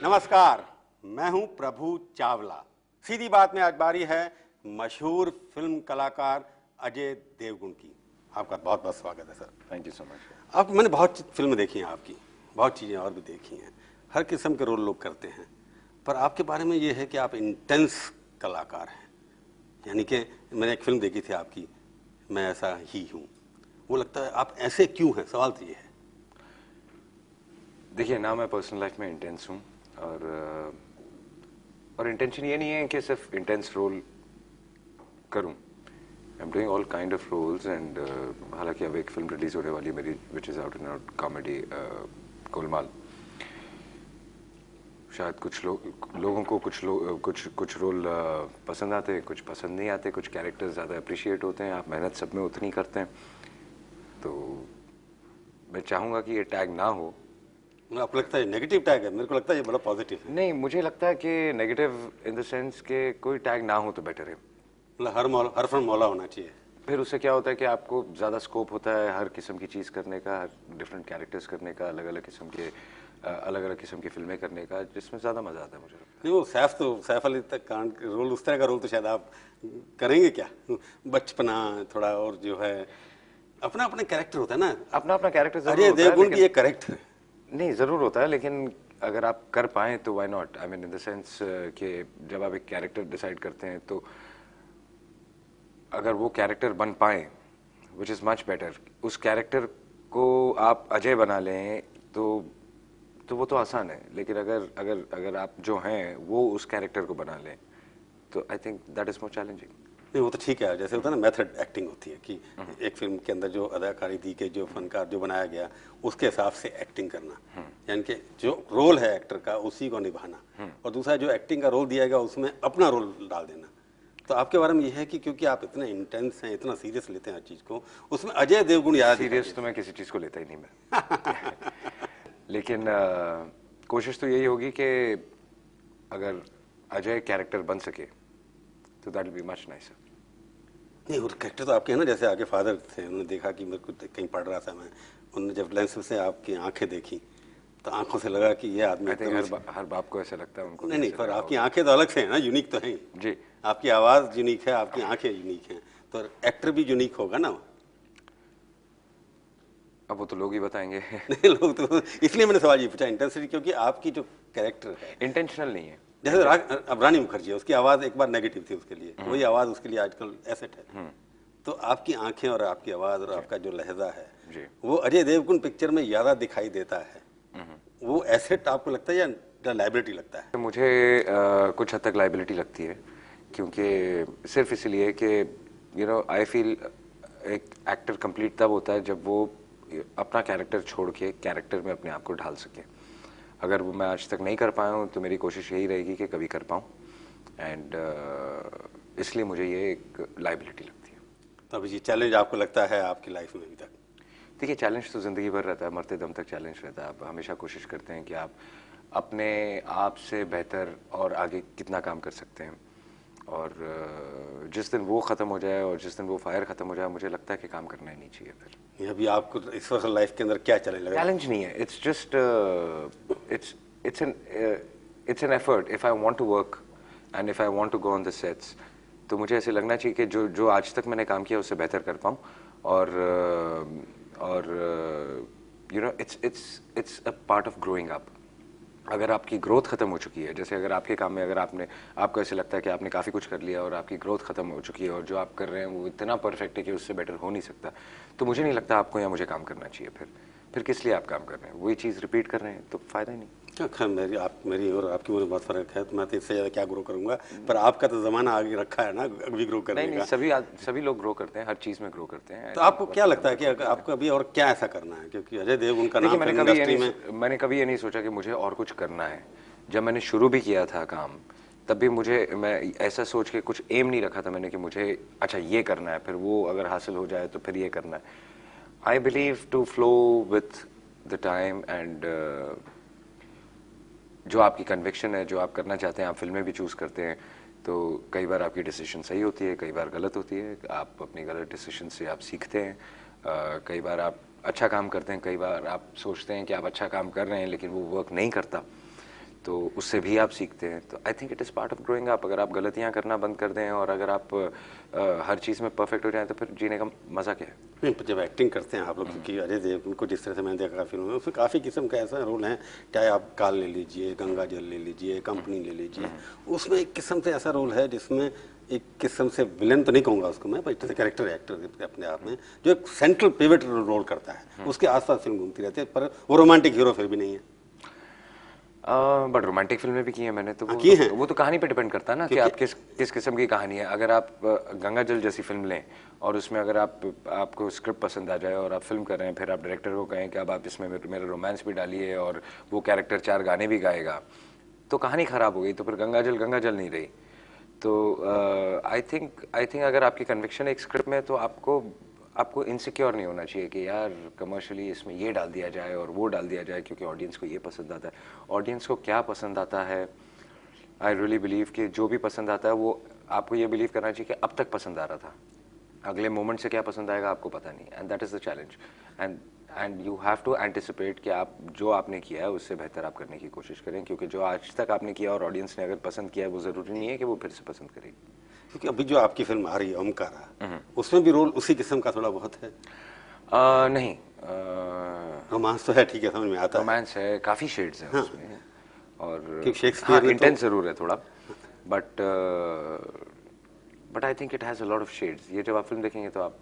नमस्कार, मैं हूं प्रभु चावला। सीधी बात में आज बारी है मशहूर फिल्म कलाकार अजय देवगन की। आपका बहुत बहुत स्वागत है sir. Thank you so much. अब मैंने बहुत फिल्में देखी हैं आपकी, बहुत चीज़ें और भी देखी हैं। हर किस्म के रोल लोग करते हैं, पर आपके बारे में ये है कि आप इंटेंस कलाकार हैं। यानी कि मैंने एक फिल्म देखी थी आपकी, मैं ऐसा ही हूँ। वो लगता है आप ऐसे क्यों हैं, सवाल तो ये है। देखिए ना, मैं पर्सनल लाइफ में इंटेंस हूँ और इंटेंशन ये नहीं है कि सिर्फ इंटेंस रोल करूँ। I am doing all kind of roles and हालांकि अब एक फिल्म रिलीज होने वाली है मेरी, which is out and out comedy, Golmaal. शायद कुछ लोगों को कुछ रोल पसंद आते हैं, कुछ पसंद नहीं आते, कुछ कैरेक्टर्स ज़्यादा अप्रिशिएट होते हैं। आप मेहनत सब में उतनी करते हैं, तो मैं चाहूँगा कि ये टैग ना हो। आपको लगता है नेगेटिव टैग है? मेरे को लगता है ये बड़ा पॉजिटिव है। नहीं, मुझे लगता है कि नेगेटिव इन द सेंस के कोई टैग ना हो तो बेटर है। मतलब हर फन मौला होना चाहिए। फिर उससे क्या होता है कि आपको ज़्यादा स्कोप होता है हर किस्म की चीज़ करने का, डिफरेंट कैरेक्टर्स करने का, अलग अलग किस्म की फिल्में करने का, जिसमें ज़्यादा मज़ा आता है मुझे। नहीं, वो सैफ अली तक का रोल, उस तरह का रोल तो शायद आप करेंगे क्या? बचपना थोड़ा, और जो है अपना अपना कैरेक्टर होता है ना, अपना अपना कैरेक्टर ज़रूर अजय होता है, देवगन की एक कैरेक्टर है। नहीं, ज़रूर होता है, लेकिन अगर आप कर पाएँ तो why not. I mean in the sense कि जब आप एक कैरेक्टर डिसाइड करते हैं तो अगर वो कैरेक्टर बन पाए, विच इज़ मच बेटर। उस कैरेक्टर को आप अजय बना लें तो वो तो आसान है, लेकिन अगर आप जो हैं वो उस कैरेक्टर को बना लें तो I think that is more challenging. नहीं, वो तो ठीक है, जैसे होता है ना मेथड एक्टिंग होती है कि एक फिल्म के अंदर जो अदाकारी दी के जो फनकार जो बनाया गया उसके हिसाब से एक्टिंग करना, यानी कि जो रोल है एक्टर का उसी को निभाना, और दूसरा जो एक्टिंग का रोल दिया गया उसमें अपना रोल डाल देना। तो आपके बारे में ये है कि क्योंकि आप इतने इंटेंस हैं, इतना सीरियस लेते हैं हर चीज़ को, उसमें अजय देवगन याद। सीरियस तो मैं किसी चीज़ को लेता ही नहीं मैं लेकिन कोशिश तो यही होगी कि अगर अजय कैरेक्टर बन सके तो that will be much nicer. नहीं, और कैरेक्टर तो आपके हैं ना, जैसे आपके फादर थे, उन्होंने देखा कि मेरे को कहीं पढ़ रहा था मैं, उन्होंने जब लेंस से आपकी आंखें देखी तो आंखों से लगा कि ये आदमी हर बाप को ऐसा लगता है उनको। नहीं, पर आपकी आंखें तो अलग से हैं ना, यूनिक तो हैं जी। आपकी आवाज़ यूनिक है, आपकी आंखें यूनिक हैं, तो एक्टर भी यूनिक होगा ना। अब वो तो लोग ही बताएंगे नहीं, लोग तो इसलिए मैंने सवाल ये पूछा इंटेंसिटी, क्योंकि आपकी जो कैरेक्टर है इंटेंशनल नहीं है। जैसे अब रानी मुखर्जी है, उसकी आवाज़ एक बार नेगेटिव थी, उसके लिए वही आवाज़ उसके लिए आजकल एसेट है। तो आपकी आंखें और आपकी आवाज़ और आपका जो लहजा है वो अजय देवगन पिक्चर में ज़्यादा दिखाई देता है। वो एसेट आपको लगता है या लाइबिलिटी लगता है? मुझे कुछ हद तक लाइबिलिटी लगती है, क्योंकि सिर्फ इसलिए कि यू नो आई फील एक एक्टर कंप्लीट तब होता है जब वो अपना कैरेक्टर छोड़ के कैरेक्टर में अपने आप को ढाल सके। अगर वो मैं आज तक नहीं कर पाया हूँ तो मेरी कोशिश यही रहेगी कि कभी कर पाऊँ, एंड इसलिए मुझे ये एक लाइबिलिटी लगती है। तो अभी ये चैलेंज आपको लगता है आपकी लाइफ में अभी तक? देखिए, चैलेंज तो ज़िंदगी भर रहता है, मरते दम तक चैलेंज रहता है। आप हमेशा कोशिश करते हैं कि आप अपने आप से बेहतर और आगे कितना काम कर सकते हैं, और जिस दिन वो ख़त्म हो जाए और जिस दिन वो फायर ख़त्म हो जाए, मुझे लगता है कि काम करना ही नहीं चाहिए फिर। अभी आपको इस वक्त लाइफ के अंदर क्या चैलेंज लगा? चैलेंज नहीं है, it's just it's an effort. If I want to work and if I want to go on the sets, तो मुझे ऐसे लगना चाहिए कि जो आज तक मैंने काम किया उससे बेहतर कर पाऊँ, और you know it's a part of growing up. अगर आपकी ग्रोथ खत्म हो चुकी है, जैसे अगर आपके काम में अगर आपको ऐसे लगता है कि आपने काफ़ी कुछ कर लिया और आपकी ग्रोथ खत्म हो चुकी है और जो आप कर रहे हैं वो इतना परफेक्ट है कि उससे बेटर हो नहीं सकता, तो मुझे नहीं लगता आपको या मुझे काम करना चाहिए। फिर किस लिए आप काम कर रहे हैं? वही चीज़ रिपीट कर रहे हैं तो फ़ायदा ही नहीं। खैर, मेरी और आपकी उम्र बहुत फ़र्क है, तो मैं तो इससे ज़्यादा क्या ग्रो करूँगा, पर आपका तो ज़माना आगे रखा है ना अभी ग्रो करने का। नहीं, सभी लोग ग्रो करते हैं, हर चीज़ में ग्रो करते हैं। तो आपको क्या लगता है कि आपको अभी और क्या ऐसा करना है? क्योंकि अजय देवगन का नाम फिल्म इंडस्ट्री में, मैंने कभी ये नहीं सोचा कि मुझे और कुछ करना है। जब मैंने शुरू भी किया था काम, तब भी मैं ऐसा सोच के कुछ एम नहीं रखा था मैंने कि मुझे अच्छा ये करना है, फिर वो अगर हासिल हो जाए तो फिर ये करना है। I believe to flow with the time, and जो आपकी कन्विक्शन है, जो आप करना चाहते हैं, आप फिल्में भी चूज़ करते हैं, तो कई बार आपकी डिसीजन सही होती है, कई बार गलत होती है। आप अपनी गलत डिसीजन से आप सीखते हैं। कई बार आप अच्छा काम करते हैं, कई बार आप सोचते हैं कि आप अच्छा काम कर रहे हैं लेकिन वो वर्क नहीं करता। तो उससे भी आप सीखते हैं। तो I think it is part of growing up. अगर आप गलतियां करना बंद कर दें और अगर आप हर चीज़ में परफेक्ट हो जाए तो फिर जीने का मज़ा क्या है? नहीं, जब एक्टिंग करते हैं आप लोग, क्योंकि अजय देवगन को जिस तरह से मैंने देखा फिल्म में, उसमें काफ़ी किस्म का ऐसा रोल है, चाहे आप काल ले लीजिए, गंगा जल ले लीजिए, कंपनी ले लीजिए, उसमें एक किस्म से ऐसा रोल है जिसमें एक किस्म से विलन तो नहीं कहूँगा उसको मैं, पर इतना कैरेक्टर एक्टर अपने आप में जो एक सेंट्रल पिवट रोल करता है, उसके आसपास फिल्म घूमती रहती है, पर वो रोमांटिक हीरो फिर भी नहीं है। बट रोमांटिक फिल्में भी की हैं मैंने, तो की हैं। वो तो कहानी पे डिपेंड करता है ना कि आप किस किस्म की कहानी है। अगर आप गंगा जल जैसी फिल्म लें और उसमें अगर आपको स्क्रिप्ट पसंद आ जाए और आप फिल्म कर रहे हैं, फिर आप डायरेक्टर को कहें कि अब आप इसमें मेरा रोमांस भी डालिए और वो कैरेक्टर 4 गाने भी गाएगा, तो कहानी खराब हो गई, तो फिर गंगा जल नहीं रही। तो आई थिंक अगर आपकी कन्विक्शन एक स्क्रिप्ट में है तो आपको इनसिक्योर नहीं होना चाहिए कि यार कमर्शियली इसमें ये डाल दिया जाए और वो डाल दिया जाए क्योंकि ऑडियंस को ये पसंद आता है। ऑडियंस को क्या पसंद आता है, आई रियली बिलीव कि जो भी पसंद आता है वो आपको ये बिलीव करना चाहिए कि अब तक पसंद आ रहा था, अगले मोमेंट से क्या पसंद आएगा आपको पता नहीं, and that is the challenge. And you have to anticipate कि आप जो आपने किया है उससे बेहतर आप करने की कोशिश करें, क्योंकि जो आज तक आपने किया और ऑडियंस ने अगर पसंद किया है वो ज़रूरी नहीं है कि वो फिर से पसंद करेगी। क्योंकि अभी जो आपकी फिल्म आ रही है ओमकारा, उसमें भी रोल उसी किस्म का थोड़ा बहुत है। नहीं, रोमांस तो है, ठीक है, समझ में आता है। रोमांस है, काफ़ी शेड्स हैं उसमें, और क्योंकि शेक्सपियर में इंटेंस ज़रूर है थोड़ा, but I think it has a lot of shades. ये जब आप फिल्म देखेंगे तो आप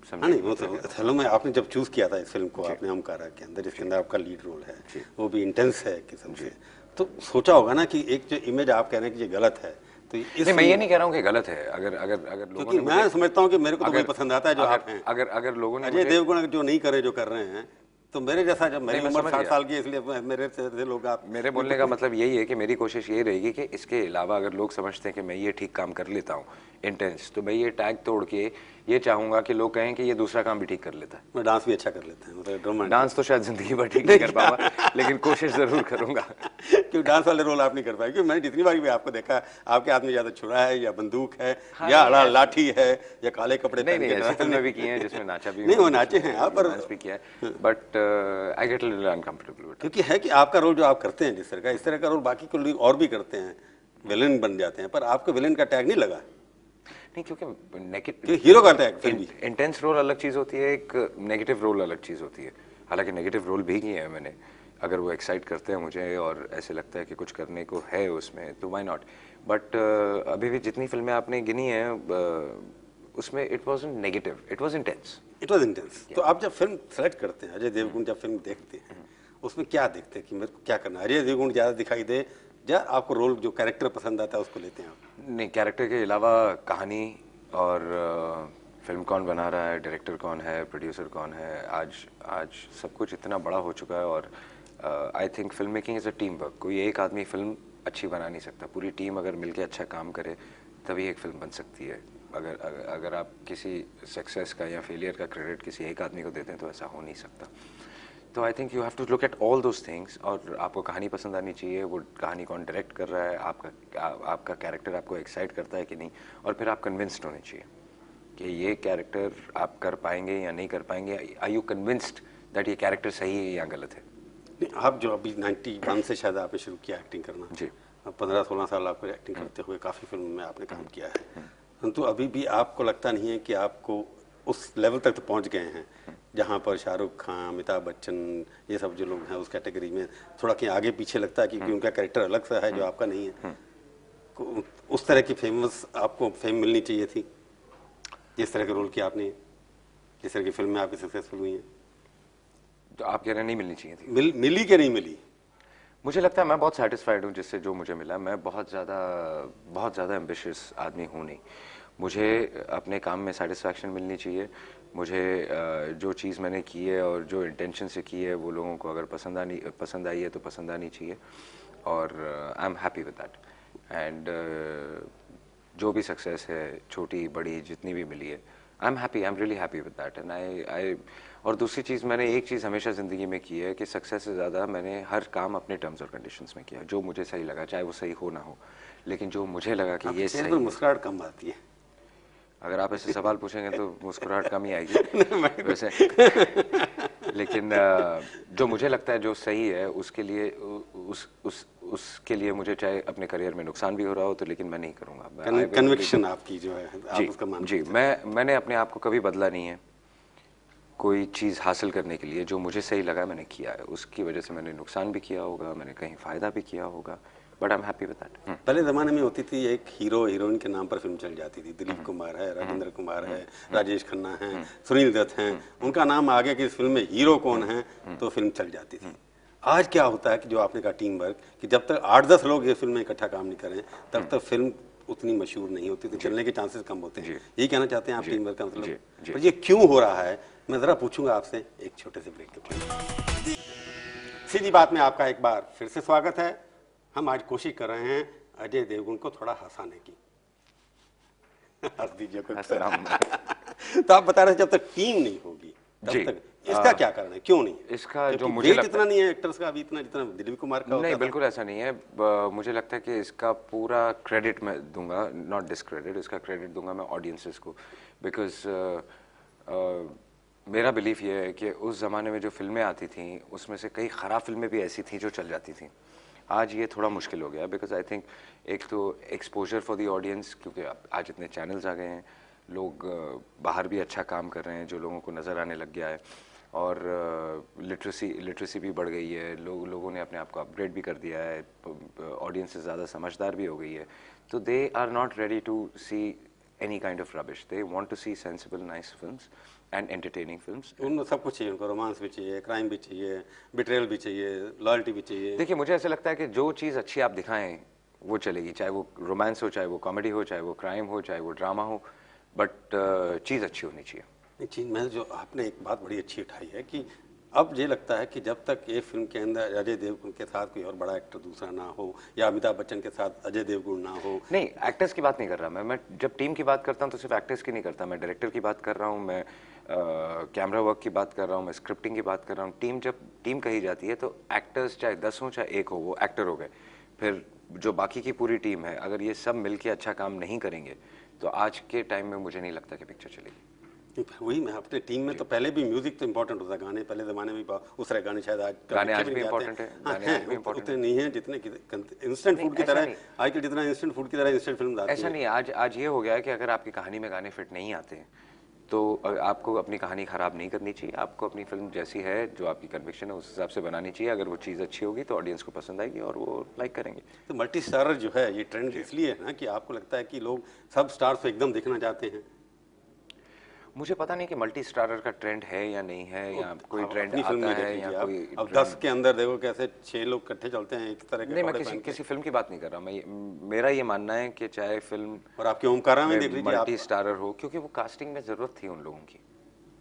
हाँ, नहीं, वो समझेंगे। तो फिल्म में आपने जब चूज़ किया था इस फिल्म को, आपने ओमकारा के अंदर, जिसके अंदर आपका लीड रोल है, वो भी इंटेंस है किस्म से, तो सोचा होगा ना कि एक जो इमेज आप कह रहे हैं कि ये गलत है, तो नहीं, मैं ये नहीं कह रहा हूँ कि गलत है। अगर लोगों क्योंकि मैं समझता हूँ कि मेरे को तो वही अगर- पसंद आता है जो आप हैं। अगर लोगों ने अजय मुझे- देवगन जो नहीं करे, जो कर रहे हैं, तो मेरे जैसा, जब मेरी मैं उम्र समझ 60 गया। साल की है, इसलिए मेरे से लोग आप मेरे बोलने का मतलब यही है कि मेरी कोशिश यही रहेगी कि इसके अलावा अगर लोग समझते हैं कि मैं ये ठीक काम कर लेता हूँ इंटेंस, तो मैं ये टैग तोड़ के ये चाहूंगा कि लोग कहें कि ये दूसरा काम भी ठीक कर लेता है। मैं डांस भी अच्छा कर लेते हैं, मतलब ड्रामा डांस तो शायद जिंदगी भर ठीक नहीं कर पाऊंगा, लेकिन कोशिश जरूर करूंगा। क्योंकि डांस वाले रोल आप नहीं कर पाए, क्योंकि मैंने जितनी बार भी आपको देखा, आपके हाथ में ज्यादा छुरा है या बंदूक है, या अड़ा लाठी है, या काले कपड़े नहीं पहन नहीं, के ऐसी डांस- फिल्में भी की हैं जिसमें नाचा भी नहीं, हुआ, वो नाचे हैं आप, पर डांस भी किया है, but I get little uncomfortable with. क्योंकि है कि आपका रोल जो आप करते हैं जिस तरह का, इस तरह का रोल बाकी को लोग और भी करते हैं, विलेन बन जाते हैं, पर आपको विलेन का टैग नहीं लगा, नहीं, क्योंकि क्योंकि हीरो का टैग फिर भी। इंटेंस रोल अलग चीज़ होती है, एक नेगेटिव रोल अलग चीज़ होती है। हालांकि नेगेटिव रोल भी किए हैं मैंने, अगर वो एक्साइट करते हैं मुझे और ऐसे लगता है कि कुछ करने को है उसमें, तो व्हाई नॉट। बट अभी भी जितनी फिल्में आपने गिनी हैं उसमें it wasn't negative, it was intense. It was intense. तो आप जब फिल्म सेलेक्ट करते हैं, अजय देवगन जब फिल्म देखते हैं, उसमें क्या देखते हैं कि मेरे को क्या करना है? अजय देवगन ज़्यादा दिखाई दे, या आपको रोल जो कैरेक्टर पसंद आता है उसको लेते हैं आप? नहीं, कैरेक्टर के अलावा कहानी और फिल्म कौन बना रहा है, डायरेक्टर कौन है, प्रोड्यूसर कौन है, आज सब कुछ इतना बड़ा हो चुका है। और I think film making is a team work. कोई एक आदमी फिल्म अच्छी बना नहीं सकता, पूरी टीम अगर मिलके अच्छा काम करे तभी एक फिल्म बन सकती है। अगर आप किसी सक्सेस का या फेलियर का क्रेडिट किसी एक आदमी को देते हैं तो ऐसा हो नहीं सकता। तो I think you have to look at all those things, और आपको कहानी पसंद आनी चाहिए, वो कहानी कौन डायरेक्ट कर रहा है, आपका कैरेक्टर आपको एक्साइट करता है कि नहीं, और फिर आप कन्विंस्ड होने चाहिए कि ये कैरेक्टर आप कर पाएंगे या नहीं कर पाएंगे। आर यू कन्विंस्ड दैट ये कैरेक्टर सही है या गलत है? नहीं, आप जो अभी 91 से शायद आपने शुरू किया एक्टिंग करना जी, 15-16 साल आपको एक्टिंग करते हुए काफ़ी फिल्म में आपने काम किया है, परंतु अभी भी आपको लगता नहीं है कि आपको उस लेवल तक तो पहुंच गए हैं जहां पर शाहरुख खान, अमिताभ बच्चन, ये सब जो लोग हैं उस कैटेगरी में थोड़ा कहीं आगे पीछे लगता है क्योंकि उनका कैरेक्टर अलग सा है जो आपका नहीं है? उस तरह की फेमस आपको फेम मिलनी चाहिए थी जिस तरह के रोल किया आपने, जिस तरह की फिल्म में आपकी सक्सेसफुल हुई है? तो आप कह रहे हैं नहीं मिलनी चाहिए थी? मिली कि नहीं मिली? मुझे लगता है मैं बहुत सेटिस्फाइड हूँ जिससे जो मुझे मिला। मैं बहुत ज़्यादा एम्बिशियस आदमी हूँ नहीं। मुझे अपने काम में सेटिस्फैक्शन मिलनी चाहिए। मुझे जो चीज़ मैंने की है और जो इंटेंशन से की है वो लोगों को अगर पसंद आई है तो पसंद आनी चाहिए, और I am happy with that. And जो भी सक्सेस है, छोटी बड़ी जितनी भी मिली है, I am happy, I am really happy with that. And I और दूसरी चीज़, मैंने एक चीज़ हमेशा ज़िंदगी में की है कि सक्सेस से ज़्यादा मैंने हर काम अपने टर्म्स और कंडीशंस में किया, जो मुझे सही लगा, चाहे वो सही हो ना हो, लेकिन जो मुझे लगा कि ये सही है। मुस्कुराहट कम आती है। अगर आप ऐसे सवाल पूछेंगे तो मुस्कुराहट कम ही आएगी वैसे। लेकिन जो मुझे लगता है जो सही है उसके लिए उसके लिए मुझे चाहे अपने करियर में नुकसान भी हो रहा हो तो, लेकिन मैं नहीं करूँगा। कन्विक्शन आपकी जो है आप उसका मानते जी, मैंने अपने आप को कभी बदला नहीं है कोई चीज़ हासिल करने के लिए। जो मुझे सही लगा मैंने किया है, उसकी वजह से मैंने नुकसान भी किया होगा, मैंने कहीं फ़ायदा भी किया होगा, but I am happy with that. पहले ज़माने में होती थी एक हीरो हीरोइन के नाम पर फिल्म चल जाती थी, दिलीप कुमार है, राजेंद्र कुमार है, राजेश खन्ना है, सुनील दत्त हैं, उनका नाम आगे कि इस फिल्म में हीरो कौन है तो फिल्म चल जाती थी। आज क्या होता है कि जो आपने कहा टीम वर्क, कि जब तक 8-10 लोग ये फिल्म में इकट्ठा काम नहीं करें तब तक फिल्म उतनी मशहूर नहीं होती, तो चलने के चांसेस कम होते हैं। यही कहना चाहते हैं आप टीम वर्क का मतलब? पर ये क्यों हो रहा है मैं ज़रा पूछूंगा आपसे एक छोटे से ब्रेक के बाद। सीधी बात में आपका एक बार फिर से स्वागत है। हम आज कोशिश कर रहे हैं अजय देवगन को थोड़ा हंसाने की। हंस दीजिए कुछ। तो आप बता रहे हैं जब तक टीम नहीं होगी तब तक, इसका क्या कारण है, क्यों नहीं? इसका जो मुझे लगता इतना नहीं है एक्टर्स का अभी इतना जितना दिलीप कुमार का नहीं, बिल्कुल ऐसा नहीं है। मुझे लगता है कि इसका पूरा क्रेडिट मैं दूंगा, नॉट डिसक्रेडिट, इसका क्रेडिट दूंगा मैं ऑडियंसेस को, बिकॉज मेरा बिलीफ ये है कि उस ज़माने में जो फिल्में आती थी उसमें से कई ख़राब फिल्में भी ऐसी थी जो चल जाती थी। आज ये थोड़ा मुश्किल हो गया, बिकॉज आई थिंक एक तो एक्सपोजर फॉर द ऑडियंस, क्योंकि आज इतने चैनल्स आ गए हैं, लोग बाहर भी अच्छा काम कर रहे हैं जो लोगों को नज़र आने लग गया है, और लिटरेसी भी बढ़ गई है, लोगों ने अपने आप को अपग्रेड भी कर दिया है, ऑडियंस से ज़्यादा समझदार भी हो गई है, तो they are not ready to see any kind of rubbish. They want to see sensible, nice films and entertaining films. उन सब कुछ चाहिए उनको, रोमांस भी चाहिए, क्राइम भी चाहिए, बिट्रेयल भी चाहिए, लॉयल्टी भी चाहिए। देखिए, मुझे ऐसा लगता है कि जो चीज़ अच्छी आप दिखाएं वो चलेगी, चाहे वो रोमांस हो, चाहे वो कॉमेडी हो, चाहे वो क्राइम हो, चाहे वो ड्रामा हो, बट चीज़ अच्छी होनी चाहिए। नहीं, चीज़ मैं जो आपने एक बात बड़ी अच्छी उठाई है कि अब ये लगता है कि जब तक ये फिल्म के अंदर अजय देवगन के साथ कोई और बड़ा एक्टर दूसरा ना हो, या अमिताभ बच्चन के साथ अजय देवगन ना हो। नहीं, एक्टर्स की बात नहीं कर रहा मैं जब टीम की बात करता हूँ तो सिर्फ एक्टर्स की नहीं करता, मैं डायरेक्टर की बात कर रहा हूँ, मैं कैमरा वर्क की बात कर रहा हूँ, मैं स्क्रिप्टिंग की बात कर रहा हूँ। जब टीम कही जाती है तो एक्टर्स चाहे 10 हो चाहे 1 हो, वो एक्टर हो गए। फिर जो बाकी की पूरी टीम है, अगर ये सब मिलके अच्छा काम नहीं करेंगे तो आज के टाइम में मुझे नहीं लगता कि पिक्चर चलेगी। वही मैं अपने टीम में तो पहले भी म्यूजिक तो इम्पोर्टेंट होता, गाने पहले ज़माने में उस तरह गाने शायद आज गाने आज भी इम्पोर्टेंट है, गाने आज भी इम्पोर्टेंट उतने नहीं हैं जितने इंस्टेंट फूड की तरह आजकल जितना इंस्टेंट फूड की तरह इंस्टेंट फिल्म आती है। ऐसा नहीं, आज ये हो गया है कि अगर आपकी कहानी में गाने फिट नहीं आते हैं तो आपको अपनी कहानी ख़राब नहीं करनी चाहिए, आपको अपनी फिल्म जैसी है, जो आपकी कन्विक्शन है उस हिसाब से बनानी चाहिए। अगर वो चीज़ अच्छी होगी तो ऑडियंस को पसंद आएगी और वो लाइक करेंगे। तो मल्टी स्टारर जो है ये ट्रेंड इसलिए है ना कि आपको लगता है कि लोग सब स्टार्स को एकदम देखना चाहते हैं? मुझे पता नहीं कि मल्टी स्टारर का ट्रेंड है या नहीं है, या कोई ट्रेंड आता है या कोई। अब 10 के अंदर देखो कैसे 6 लोग इकट्ठे चलते हैं एक तरह के। नहीं, मैं किसी फिल्म की बात नहीं कर रहा, मेरा ये मानना है कि चाहे फिल्म और आपके ओमकारा में देख लीजिए मल्टी स्टारर हो, क्योंकि वो कास्टिंग में ज़रूरत थी उन लोगों की।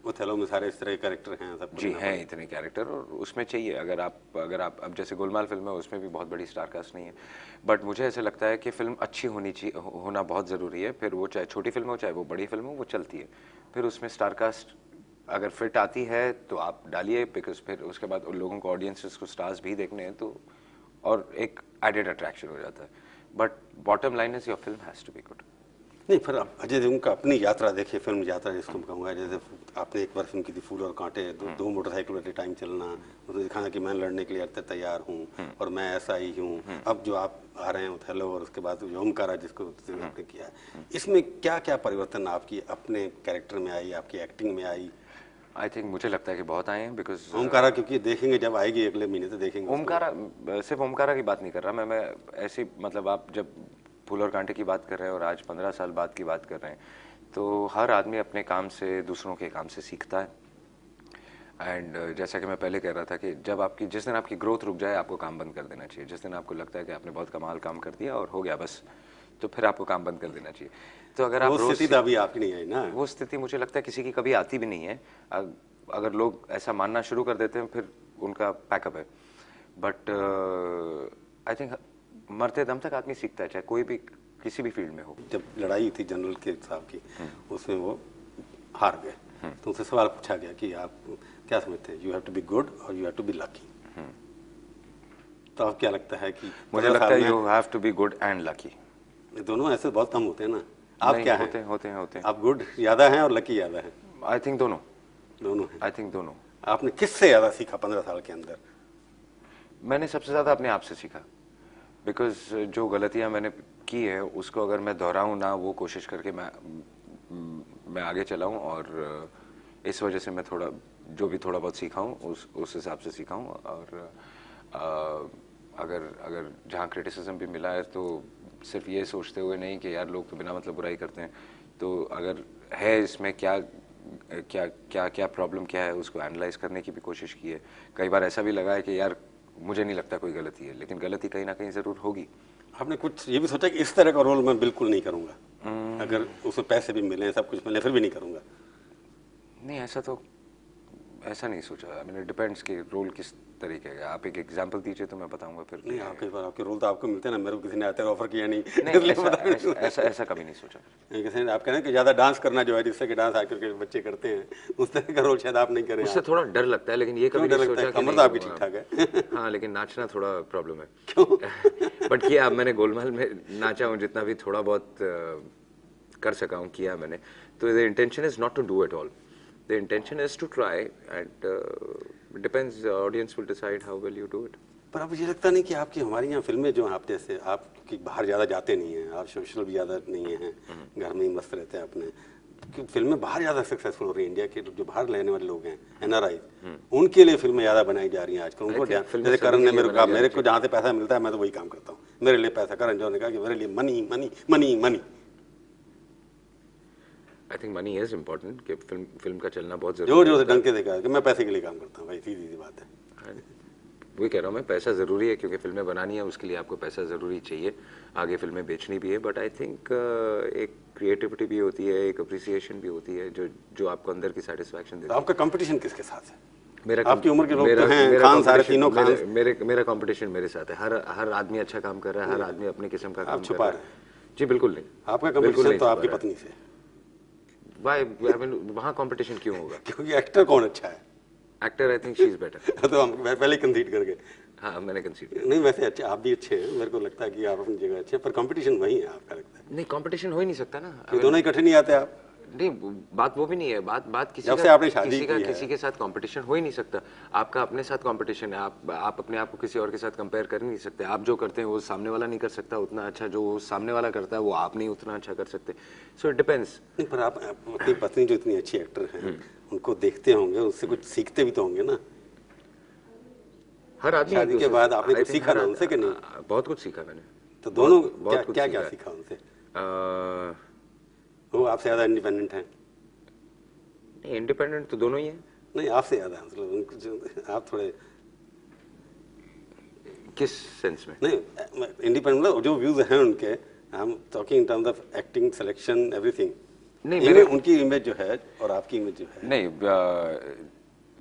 ओथेलो में सारे इस तरह के कैरेक्टर हैं, सब जी हैं, इतने कैरेक्टर, और उसमें चाहिए। अगर आप अब जैसे गोलमाल फिल्म है उसमें भी बहुत बड़ी स्टार कास्ट नहीं है, बट मुझे ऐसा लगता है कि फिल्म अच्छी होना बहुत ज़रूरी है। फिर वो चाहे छोटी फिल्म हो चाहे वो बड़ी फिल्म हो, वो चलती है। फिर उसमें स्टार कास्ट अगर फिट आती है तो आप डालिए, बिकॉज फिर उसके बाद उन लोगों को, ऑडियंसेस को स्टार्स भी देखने हैं, तो और एक एडेड अट्रैक्शन हो जाता है। But bottom line is your film has to be good. नहीं, फिर अजय देवगन का अपनी यात्रा देखिए, फिल्म यात्रा जिसको मैं कहूँगा, जैसे आपने एक बार फिल्म की थी फूल और कांटे, दो मोटरसाइकिल एट ए टाइम चलना, उसने दिखाना कि मैं लड़ने के लिए तैयार हूँ और मैं ऐसा ही हूँ। अब जो आप आ रहे हैं ओथेलो और उसके बाद जो ओमकारा जिसको आपने किया है, इसमें क्या क्या परिवर्तन आपकी अपने कैरेक्टर में आई, आपकी एक्टिंग में आई? आई थिंक मुझे लगता है कि बहुत आए हैं, बिकॉज ओमकारा क्योंकि देखेंगे जब आएगी अगले महीने तो देखेंगे। ओमकारा, सिर्फ ओमकारा की बात नहीं कर रहा मैं ऐसी, मतलब आप जब फूल और कांटे की बात कर रहे हैं और आज 15 साल बाद की बात कर रहे हैं, तो हर आदमी अपने काम से, दूसरों के काम से सीखता है। एंड जैसा कि मैं पहले कह रहा था कि जिस दिन आपकी ग्रोथ रुक जाए आपको काम बंद कर देना चाहिए। जिस दिन आपको लगता है कि आपने बहुत कमाल काम कर दिया और हो गया बस, तो फिर आपको काम बंद कर देना चाहिए। तो अगर आप वो स्थिति अभी आपकी नहीं आई ना, वो स्थिति मुझे लगता है किसी की कभी आती भी नहीं है। अगर लोग ऐसा मानना शुरू कर देते हैं फिर उनका पैकअप है। बट आई थिंक मरते दम तक आदमी सीखता है, चाहे कोई भी किसी भी फील्ड में हो। जब लड़ाई थी जनरल के साहब की, उसमें वो हार गए, तो उनसे सवाल पूछा गया कि आप क्या समझते हैं, you have to be good और you have to be lucky. तो अब क्या लगता है कि? मुझे लगता है you have to be good and lucky. दोनों ऐसे बहुत कम होते हैं ना। आप क्या होते हैं? आप गुड ज्यादा हैं और लकी ज्यादा है? आई थिंक दोनों हैं। आई थिंक दोनों। आपने किससे ज्यादा सीखा 15 साल के अंदर? मैंने सबसे ज़्यादा अपने आप से सीखा, बिकॉज जो गलतियाँ मैंने की है उसको अगर मैं दोहराऊँ ना, वो कोशिश करके मैं आगे चला हूँ, और इस वजह से मैं थोड़ा जो भी थोड़ा बहुत सीखा हूँ उस हिसाब से सीखा हूँ। और अगर अगर जहाँ क्रिटिसिज्म भी मिला है तो सिर्फ ये सोचते हुए नहीं कि यार लोग तो बिना मतलब बुराई करते हैं, तो अगर है इसमें क्या क्या क्या क्या प्रॉब्लम क्या है उसको एनालाइज करने की भी कोशिश की है। कई बार ऐसा भी लगा है कि यार मुझे नहीं लगता कोई गलती है, लेकिन गलती कहीं ना कहीं ज़रूर होगी। आपने कुछ ये भी सोचा कि इस तरह का रोल मैं बिल्कुल नहीं करूंगा, अगर उसमें पैसे भी मिले सब कुछ मिले फिर भी नहीं करूंगा? नहीं, ऐसा नहीं सोचा। आई मीन इट डिपेंड्स कि रोल किस तरीके का। आप एक एग्जांपल दीजिए तो मैं बताऊंगा फिर। नहीं, आपके बार आपके रोल तो आपको मिलते हैं ना, मेरे को किसी ने आते ऑफर किया नहीं, नहीं, इसलिए ऐसा कभी नहीं सोचा। किसी ने आप कह रहे हैं कि ज़्यादा डांस करना जो है, जिससे कि डांस आजकल के बच्चे करते हैं, उस तरह का रोल शायद आप नहीं करें। उससे थोड़ा डर लगता है, लेकिन ये कभी नहीं सोचा कि कमर तो आपकी ठीक ठाक है। हाँ, लेकिन नाचना थोड़ा प्रॉब्लम है। क्यों? बट किया मैंने, गोलमाल में नाचा हूँ, जितना भी थोड़ा बहुत कर सका हूँ किया मैंने। तो the intention is not to do it all, the intention is to try, and depends, the audience will decide how well you do it. पर अब मुझे लगता नहीं कि आपकी हमारी यहाँ फिल्में जो हैं, आप जैसे आप कि बाहर ज़्यादा जाते नहीं हैं, आप सोशल भी ज़्यादा नहीं हैं, घर में ही मस्त रहते हैं अपने, कि फिल्में बाहर ज़्यादा सक्सेसफुल हो रही हैं। इंडिया के जो बाहर रहने वाले लोग हैं, NRI, उनके लिए फिल्में ज़्यादा बनाई जा रही हैं आजकल। उनको जैसे करण ने मेरे को कहा, मेरे को जहाँ से पैसा मिलता है मैं तो वही काम करता हूँ, मेरे लिए पैसा। करण जौहर ने कहा कि मेरे लिए money money money money. I think money is important, कि फिल्म का चलना बहुत जोर जरूरी जोर है। से डंके देखा कि मैं पैसे के लिए काम करता हूँ भाई, सीधी सी बात है। वही कह रहा हूँ मैं, पैसा ज़रूरी है, क्योंकि फिल्में बनानी है उसके लिए आपको पैसा ज़रूरी चाहिए, आगे फिल्में बेचनी भी है। बट आई थिंक एक क्रिएटिविटी भी होती है, एक अप्रिसिएशन भी होती है, जो आपको अंदर की सेटिस्फैक्शन देती है। आपका कंपटीशन किसके साथ है? मेरा आपकी उम्र के लोग तो हैं, खान सारे तीनों खान। मेरा कंपटीशन मेरे साथ है। हर आदमी अच्छा काम कर रहा है, हर आदमी अपने किस्म का काम कर छुपा रहा है। जी बिल्कुल नहीं, आपका कंपटीशन तो आपकी पत्नी से। वाई, आई मीन वहाँ कंपटीशन क्यों होगा? क्योंकि एक्टर कौन अच्छा है? Actor I think she is better. तो हम पहले कंसीड कर गए। हाँ, मैंने कंसीड किया। नहीं, वैसे अच्छे आप भी अच्छे हैं, मेरे को लगता है कि आप अपनी जगह अच्छे हैं, पर कंपटीशन वही है आपका लगता है? नहीं, कंपटीशन हो ही नहीं सकता ना। कि दोनों इकट्ठे नहीं आते आप? नहीं, बात वो भी नहीं है। बात जब से आपने शादी की है। किसी के साथ कंपटीशन हो ही नहीं सकता। आपका अपने साथ कंपटीशन है, आप अपने आप को किसी और के साथ कंपेयर कर नहीं सकते। आप जो करते हैं वो सामने वाला नहीं कर सकता उतना अच्छा, जो सामने वाला करता है वो आप नहीं उतना अच्छा कर सकते। So it depends. नहीं, पर आप अपनी पत्नी जो इतनी अच्छी एक्टर हैं, उनको देखते होंगे, उससे कुछ सीखते भी तो होंगे ना? हर आदमी शादी के बाद आपने कुछ सीखा ना उनसे कि नहीं? बहुत कुछ सीखा मैंने। तो दोनों बहुत क्या क्या सीखा उनसे? आ, वो आपसे ज्यादा इंडिपेंडेंट हैं? नहीं, इंडिपेंडेंट तो दोनों ही हैं। नहीं, आपसे ज्यादा, मतलब आप थोड़े किस सेंस में? नहीं इंडिपेंडेंट, मतलब जो व्यूज हैं उनके, I am talking in terms of acting, selection, everything. नहीं, मेरे उनकी इमेज जो है और आपकी इमेज जो है, नहीं,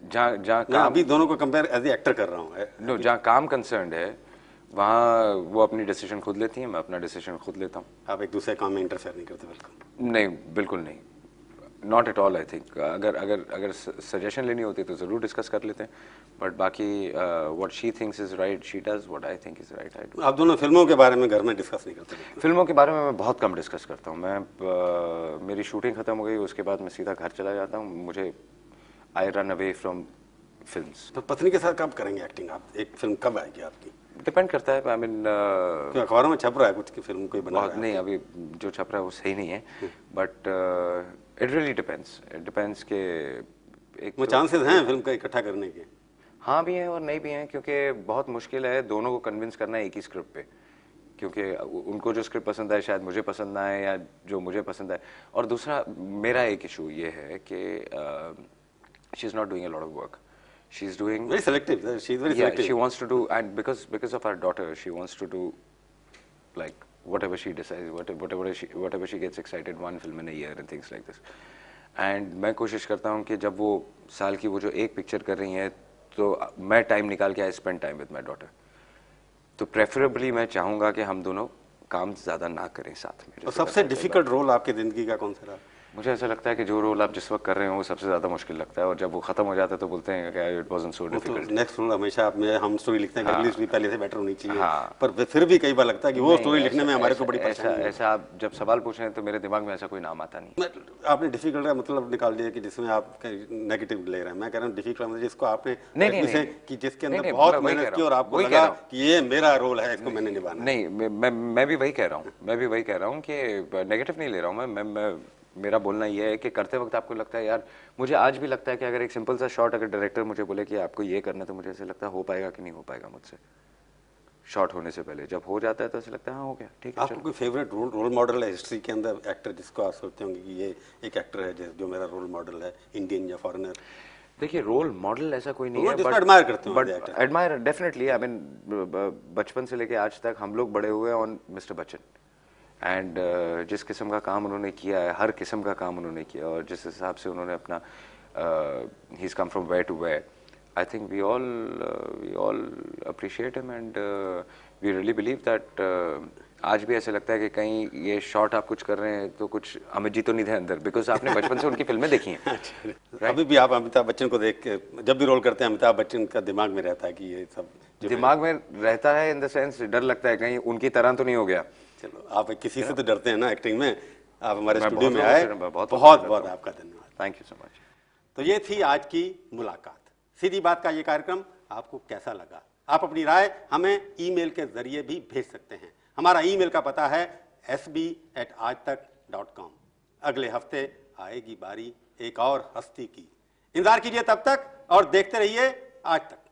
जहाँ मैं अभी दोनों को कंपेयर एज ए एक्टर कर रहा हूँ। नो, जहाँ काम कंसर्न्ड है वहाँ वो अपनी डिसीजन खुद लेती हैं, मैं अपना डिसीजन खुद लेता हूँ। आप एक दूसरे काम में इंटरफेयर नहीं करते? बिल्कुल नहीं, बिल्कुल नहीं, not at all. I think अगर सजेशन लेनी होती तो ज़रूर डिस्कस कर लेते हैं, बट बाकी what she thinks is right she does, what I think is right I do. आप दोनों फिल्मों के बारे में घर में डिस्कस नहीं करते? फिल्मों के बारे में मैं बहुत कम डिस्कस करता हूँ। मेरी शूटिंग ख़त्म हो गई, उसके बाद मैं सीधा घर चला जाता हूँ। मुझे I run away from films. तो पत्नी के साथ कब करेंगे एक्टिंग आप? एक फिल्म कब आएगी आपकी? डिपेंड करता है। आई मीन अखबारों में छप रहा है कुछ की फिल्म कोई बना रहा है? नहीं, अभी जो छप रहा है वो सही नहीं है, but it really depends. It depends के एक वो चांसेस हैं फिल्म का इकट्ठा करने के? हाँ भी हैं और नहीं भी हैं, क्योंकि बहुत मुश्किल है दोनों को कन्विंस करना है एक ही स्क्रिप्ट पे, क्योंकि उनको जो स्क्रिप्ट पसंद आए शायद मुझे पसंद ना आए, या जो मुझे पसंद आए। और दूसरा मेरा एक इशू ये है कि she is not doing a lot of work. She's doing very selective. She's very yeah, selective. she wants to do, and because of our daughter, she wants to do like whatever she decides, whatever she gets excited, one film in a year and things like this. And मैं कोशिश करता हूँ कि जब वो साल की वो जो एक पिक्चर कर रही हैं, तो मैं टाइम निकाल के I spend time with my daughter. तो प्रेफरेबली मैं चाहूँगा कि हम दोनों काम ज़्यादा ना करें साथ में. और सबसे डिफिकल्ट रोल आपकी ज़िंदगी का कौन सा रहा? मुझे ऐसा लगता है कि जो रोल आप जिस वक्त कर रहे हो वो सबसे ज़्यादा मुश्किल लगता है, और जब वो खत्म हो जाता है तो बोलते हैं कि it wasn't so difficult. Next role हमेशा आप में हम स्टोरी लिखते हैं कि अगली स्टोरी पहले से बेटर होनी चाहिए, हाँ। पर फिर भी कई बार लगता है कि वो नहीं, स्टोरी लिखने में हमारे को बड़ी ऐसा परेशानी है। ऐसा आप जब सवाल पूछ रहे हैं तो मेरे दिमाग में ऐसा कोई नाम आता नहीं। आपने डिफिकल्ट का मतलब निकाल दिया कि जिसमें आप नेगेटिव ले रहे हैं। मैं कह रहा हूँ डिफिकल्ट मतलब जिसको आपने नहीं, से कि जिसके अंदर नहीं, बहुत मैं वही मेहनत कह की रहा और हूँ, आपको वही कह लगा रहा हूँ। कि ये मेरा रोल है, इसको मैंने निभाना है। नहीं, मैं भी वही कह रहा हूँ, मैं भी वही कह रहा हूँ कि नेगेटिव नहीं ले रहा हूँ मैं मेरा बोलना ये है कि करते वक्त आपको लगता है यार, मुझे आज भी लगता है कि अगर एक सिंपल सा शॉट अगर डायरेक्टर मुझे बोले कि आपको ये करना है, तो मुझे ऐसे लगता है हो पाएगा कि नहीं हो पाएगा मुझसे शॉट होने से पहले। जब हो जाता है तो ऐसे लगता है हाँ हो गया, ठीक है आपको कोई फेवरेट रोल मॉडल है हिस्ट्री के अंदर, एक्टर जिसको आप सोचते होंगे कि ये एक एक्टर है जो मेरा रोल मॉडल है, इंडियन या फॉरेनर? देखिए रोल मॉडल ऐसा कोई नहीं है, जिसको एडमायर करते हो but admire definitely, I mean बचपन से लेके आज तक हम लोग बड़े हुए ऑन मिस्टर बच्चन, एंड जिस किस्म का काम उन्होंने किया है, हर किस्म का काम उन्होंने किया, और जिस हिसाब से उन्होंने अपना ही is come from where to where, I think we all appreciate him, and we really believe that आज भी ऐसे लगता है कि कहीं ये शॉट आप कुछ कर रहे हैं तो कुछ अमित जी तो नहीं थे अंदर, बिकॉज आपने बचपन से उनकी फिल्में देखी हैं। अभी भी आप अमिताभ बच्चन को देख के जब भी रोल करते हैं अमिताभ बच्चन का दिमाग में रहता है कि ये सब दिमाग में रहता है इन द सेंस डर लगता है कहीं उनकी तरह तो नहीं हो गया। चलो आप किसी से तो डरते हैं ना एक्टिंग में। आप हमारे मैं स्टूडियो में बहुत आए, बहुत बहुत बहुत आपका धन्यवाद। Thank you so much. तो ये थी आज की मुलाकात। सीधी बात का ये कार्यक्रम आपको कैसा लगा? आप अपनी राय हमें ईमेल के जरिए भी भेज सकते हैं। हमारा ईमेल का पता है sb@aajtak.com। अगले हफ्ते आएगी बारी एक और हस्ती की। इंतजार कीजिए तब तक और देखते रहिए आज तक।